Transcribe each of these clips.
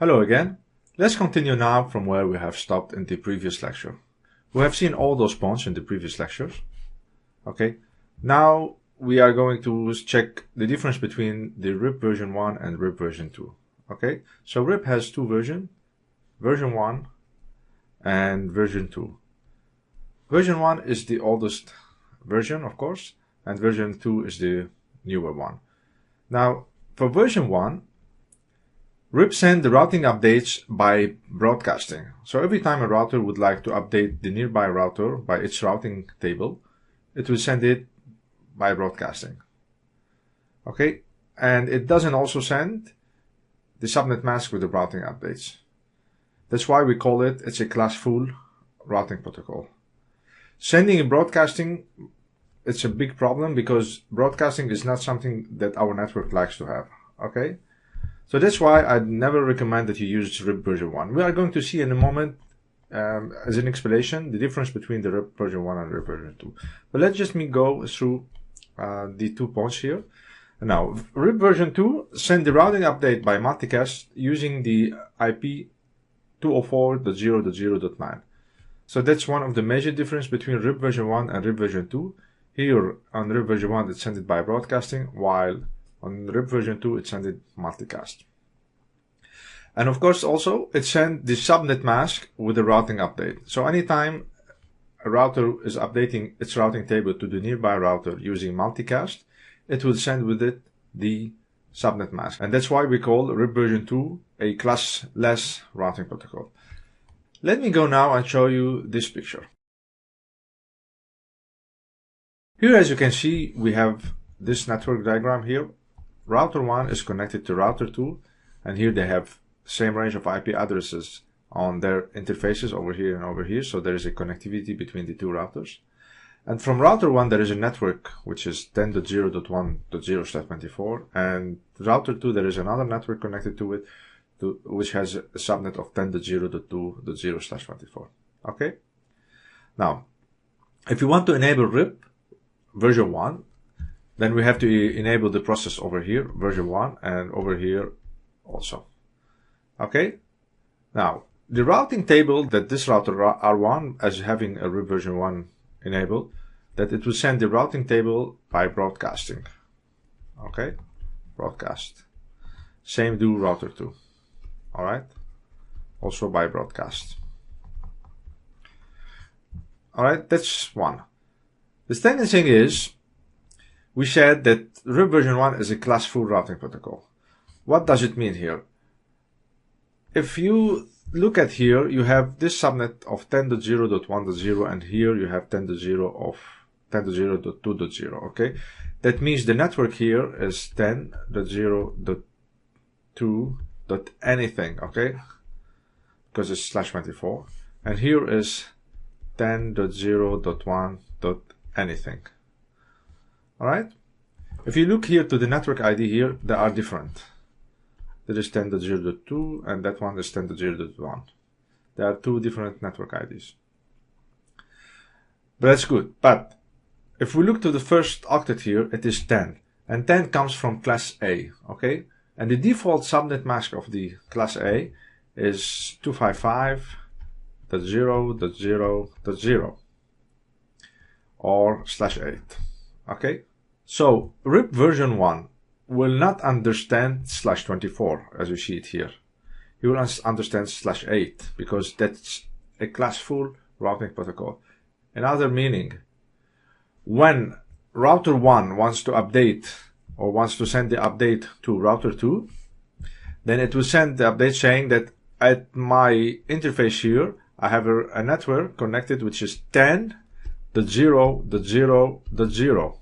Hello again. Let's continue now from where we have stopped in the previous lecture. We have seen all those points in the previous lectures. Okay. Now we are going to check the difference between the RIP version 1 and RIP version 2. Okay. So RIP has two versions, version 1 and version 2. Version 1 is the oldest version, of course, and version 2 is the newer one. Now, for version 1, RIP sends the routing updates by broadcasting. So every time a router would like to update the nearby router by its routing table, it will send it by broadcasting. Okay, and it doesn't also send the subnet mask with the routing updates. That's why we call it's a class full routing protocol. Sending and broadcasting, it's a big problem because broadcasting is not something that our network likes to have. Okay. So that's why I'd never recommend that you use RIP version 1. We are going to see in a moment, as an explanation, the difference between the RIP version 1 and RIP version 2. But let's just go through the 2 points here. Now, RIP version 2 send the routing update by multicast using the IP 204.0.0.9. So that's one of the major difference between RIP version 1 and RIP version 2. Here on RIP version 1, it's sent it by broadcasting, while on RIP version 2, it sends it multicast. And of course, also, it sends the subnet mask with the routing update. So anytime a router is updating its routing table to the nearby router using multicast, it will send with it the subnet mask. And that's why we call RIP version 2 a classless routing protocol. Let me go now and show you this picture. Here, as you can see, we have this network diagram here. Router 1 is connected to router 2, and here they have same range of IP addresses on their interfaces over here and over here, so there is a connectivity between the two routers. And from router 1 there is a network which is 10.0.1.0/24, and router 2 there is another network connected to it which has a subnet of 10.0.2.0/24. Okay? Now, if you want to enable RIP version 1, then we have to enable the process over here, version 1, and over here also. Okay? Now, the routing table that this router R1 as having a RIP version 1 enabled, that it will send the routing table by broadcasting. Okay? Broadcast. Same do router 2. Alright? Also by broadcast. Alright, that's one. The second thing is, we said that RIP version 1 is a class full routing protocol. What does it mean here? If you look at here, you have this subnet of 10.0.1.0, and here you have 10.0 of 10.0.2.0. Okay, that means the network here is 10.0.2.anything. Okay, because it's /24, and here is 10.0.1.anything. Alright, if you look here to the network ID here, they are different. There is 10.0.2 and that one is 10.0.1. There are two different network IDs. But that's good. But if we look to the first octet here, it is 10. And 10 comes from class A. Okay? And the default subnet mask of the class A is 255.0.0.0 or /8. Okay, so RIP version 1 will not understand /24 as you see it here. He will understand /8 because that's a class full routing protocol. Another meaning, when router 1 wants to update or wants to send the update to router 2, then it will send the update saying that at my interface here, I have a network connected which is 10.0.0.0.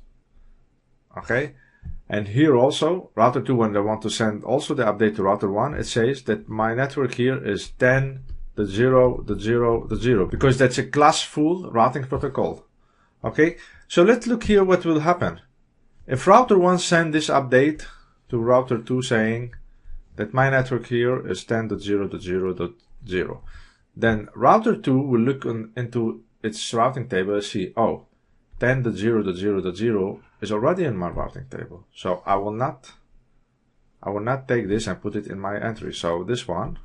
Okay, and here also router 2, when they want to send also the update to router 1, it says that my network here is 10.0.0.0 because that's a class full routing protocol. Okay, so let's look here what will happen if router 1 send this update to router 2 saying that my network here is 10.0.0.0. Then router 2 will look into its routing table and see, oh, 10.0.0.0 is already in my routing table. So I will not take this and put it in my entry. So this one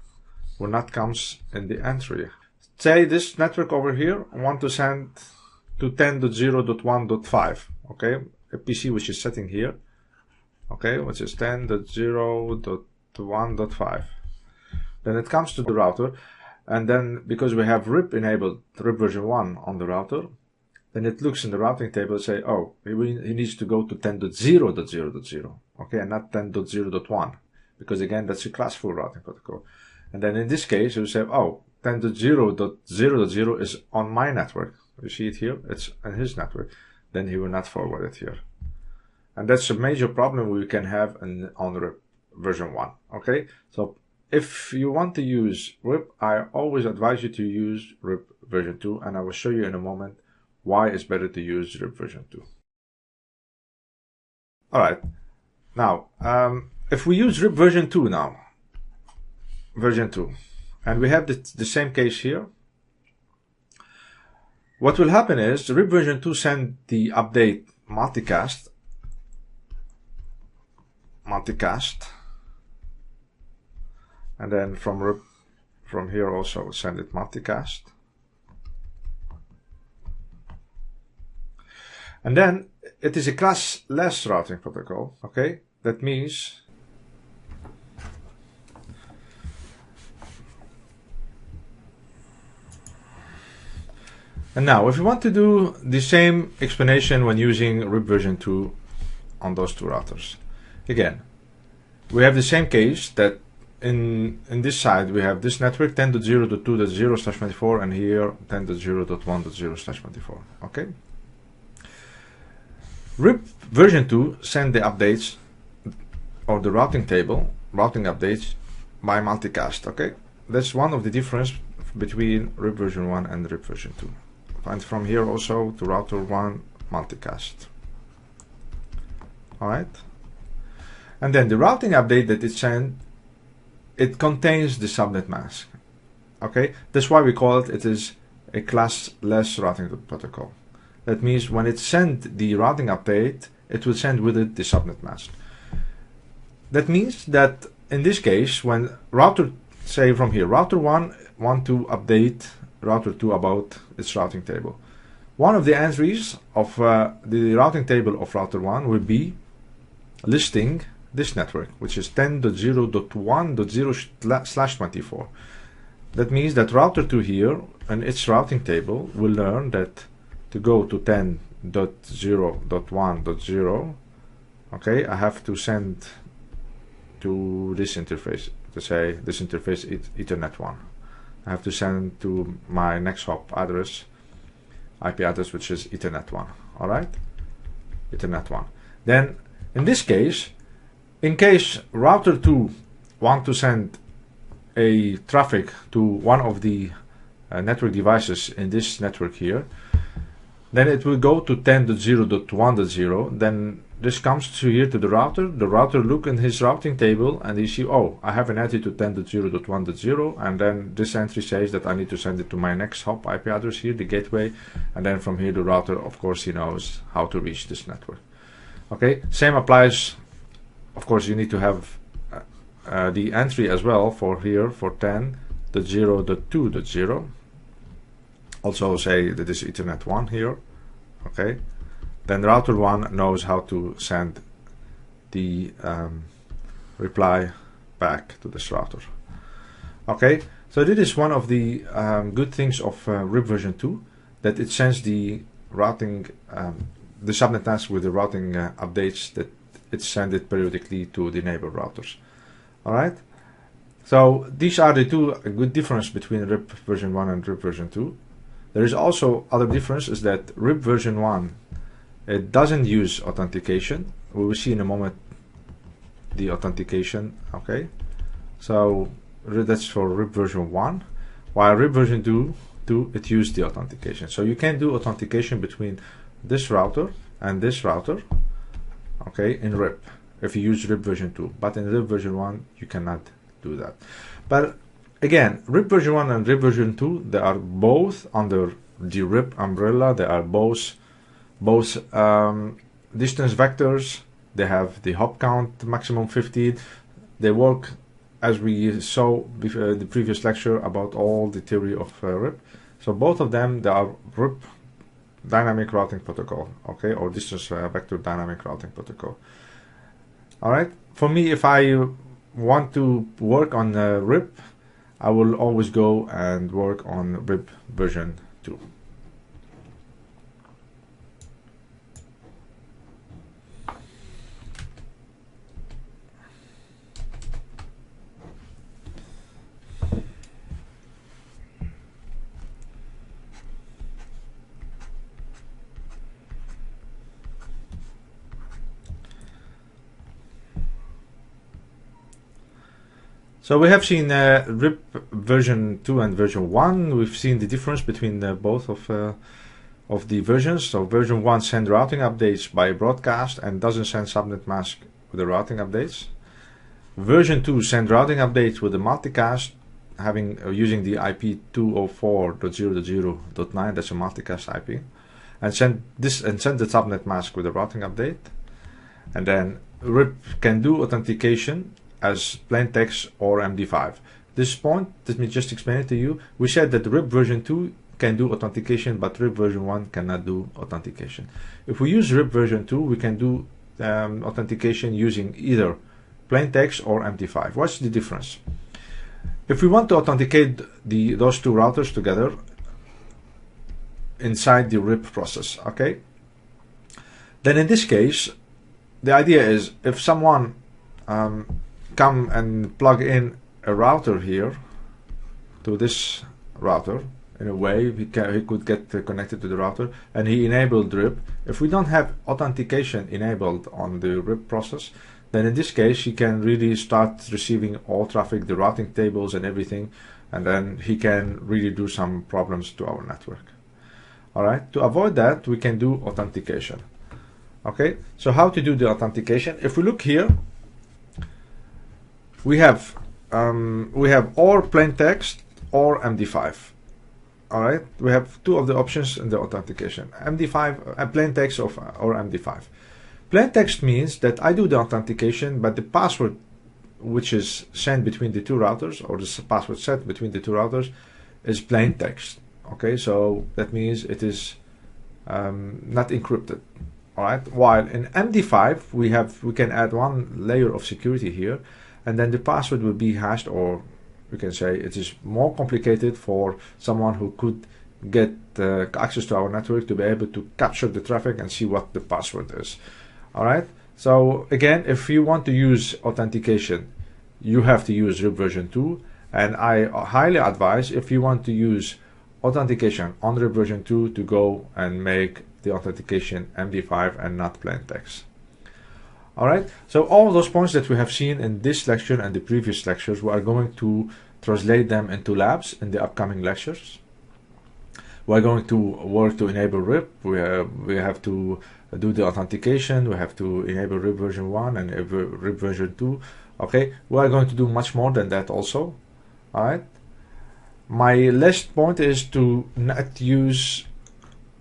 will not comes in the entry. Say this network over here want to send to 10.0.1.5, okay, a PC which is setting here, okay, which is 10.0.1.5. Then it comes to the router, and then because we have RIP enabled, RIP version 1 on the router, then it looks in the routing table and say, oh, he needs to go to 10.0.0.0, okay, and not 10.0.1, because again, that's a classful routing protocol. And then in this case, you say, oh, 10.0.0.0 is on my network. You see it here, it's on his network. Then he will not forward it here. And that's a major problem we can have on RIP version 1, okay? So if you want to use RIP, I always advise you to use RIP version 2, and I will show you in a moment why it's better to use RIP version 2. All right, now, if we use RIP version 2 now, version 2, and we have the same case here, what will happen is RIP version 2 send the update multicast, and then from here also send it multicast. And then it is a classless routing protocol, okay? That means and now if you want to do the same explanation when using RIP version 2 on those two routers, again, we have the same case that in this side we have this network 10.0.2.0/24 and here 10.0.1.0/24, okay? RIP version 2 send the updates or the routing table, routing updates by multicast, okay? That's one of the difference between RIP version 1 and RIP version 2. And from here also to router 1 multicast. Alright? And then the routing update that it sent, it contains the subnet mask. Okay? That's why we call it is a classless routing protocol. That means when it sent the routing update, it will send with it the subnet mask. That means that in this case, when router, say from here, router 1 want to update router 2 about its routing table. One of the entries of the routing table of router 1 will be listing this network, which is 10.0.1.0/24. That means that router 2 here and its routing table will learn that to go to 10.0.1.0, okay, I have to send to this interface, to say this interface is Ethernet 1. I have to send to my next hop address, IP address, which is Ethernet 1. All right, Ethernet 1. Then in this case, in case router 2 want to send a traffic to one of the network devices in this network here, then it will go to 10.0.1.0. Then this comes to here to the router. The router look in his routing table and he see, oh, I have an entry to 10.0.1.0, and then this entry says that I need to send it to my next hop IP address here, the gateway, and then from here the router, of course, he knows how to reach this network. Okay, same applies. Of course, you need to have the entry as well for here for 10.0.2.0. Also say that this is Ethernet 1 here, okay? Then router 1 knows how to send the reply back to this router. Okay, so this is one of the good things of RIP version 2, that it sends the routing, the subnet mask with the routing updates, that it sends it periodically to the neighbor routers. All right, so these are the two good difference between RIP version 1 and RIP version 2. There is also other difference, is that RIP version 1, it doesn't use authentication. We will see in a moment the authentication, okay? So that's for RIP version 1, while RIP version 2, it used the authentication. So you can do authentication between this router and this router, okay, in RIP, if you use RIP version 2. But in RIP version 1, you cannot do that. But again, RIP version 1 and RIP version 2, they are both under the RIP umbrella. They are both distance vectors. They have the hop count maximum 50. They work as we saw before the previous lecture about all the theory of RIP. So both of them, they are RIP dynamic routing protocol, okay, or distance vector dynamic routing protocol. All right. For me, if I want to work on RIP, I will always go and work on RIP version 2. So we have seen RIP version 2 and version 1. We've seen the difference between both of the versions. So version 1 sends routing updates by broadcast and doesn't send subnet mask with the routing updates. Version 2 sends routing updates with the multicast, using the IP 204.0.0.9. That's a multicast IP, and send the subnet mask with the routing update. And then RIP can do authentication as plain text or MD5. This point, let me just explain it to you. We said that RIP version 2 can do authentication, but RIP version 1 cannot do authentication. If we use RIP version 2, we can do authentication using either plain text or MD5. What's the difference? If we want to authenticate those two routers together inside the RIP process, okay, then in this case, the idea is if someone come and plug in a router here to this router, in a way he could get connected to the router, and he enabled RIP. If we don't have authentication enabled on the RIP process, then in this case he can really start receiving all traffic, the routing tables and everything, and then he can really do some problems to our network. All right, to avoid that, we can do authentication. Okay, so how to do the authentication? If we look here, we have or plain text or MD5. All right, we have two of the options in the authentication: MD5, plain text, or MD5. Plain text means that I do the authentication, but the password which is sent between the two routers, or the password set between the two routers, is plain text. Okay, so that means it is not encrypted. All right. While in MD5 we can add one layer of security here, and then the password will be hashed, or we can say it is more complicated for someone who could get access to our network to be able to capture the traffic and see what the password is. All right. So again, if you want to use authentication, you have to use RIP version 2, and I highly advise, if you want to use authentication on RIP version 2, to go and make the authentication MD5 and not plain text. All right, so all those points that we have seen in this lecture and the previous lectures, we are going to translate them into labs in the upcoming lectures. We are going to work to enable RIP. We have to do the authentication. We have to enable RIP version 1 and RIP version 2. Okay, we are going to do much more than that also. All right, my last point is to not use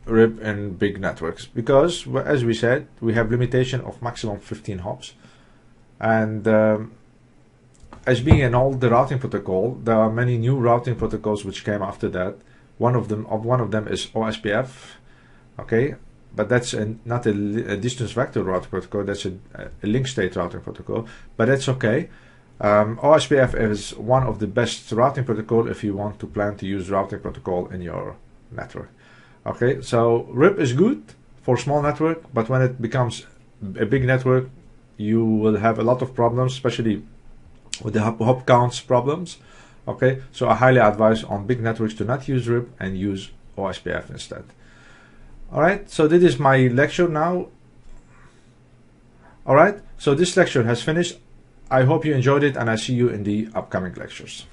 RIP in big networks, because as we said, we have limitation of maximum 15 hops, and as being an old routing protocol, there are many new routing protocols which came after that. One of them is OSPF, okay, but that's not a distance vector routing protocol. That's a link state routing protocol, but that's okay. OSPF is one of the best routing protocol if you want to plan to use routing protocol in your network. Okay, so RIP is good for small network, but when it becomes a big network, you will have a lot of problems, especially with the hop counts problems. Okay, so I highly advise on big networks to not use RIP and use OSPF instead. All right, so this is my lecture now. All right, so this lecture has finished. I hope you enjoyed it, and I see you in the upcoming lectures.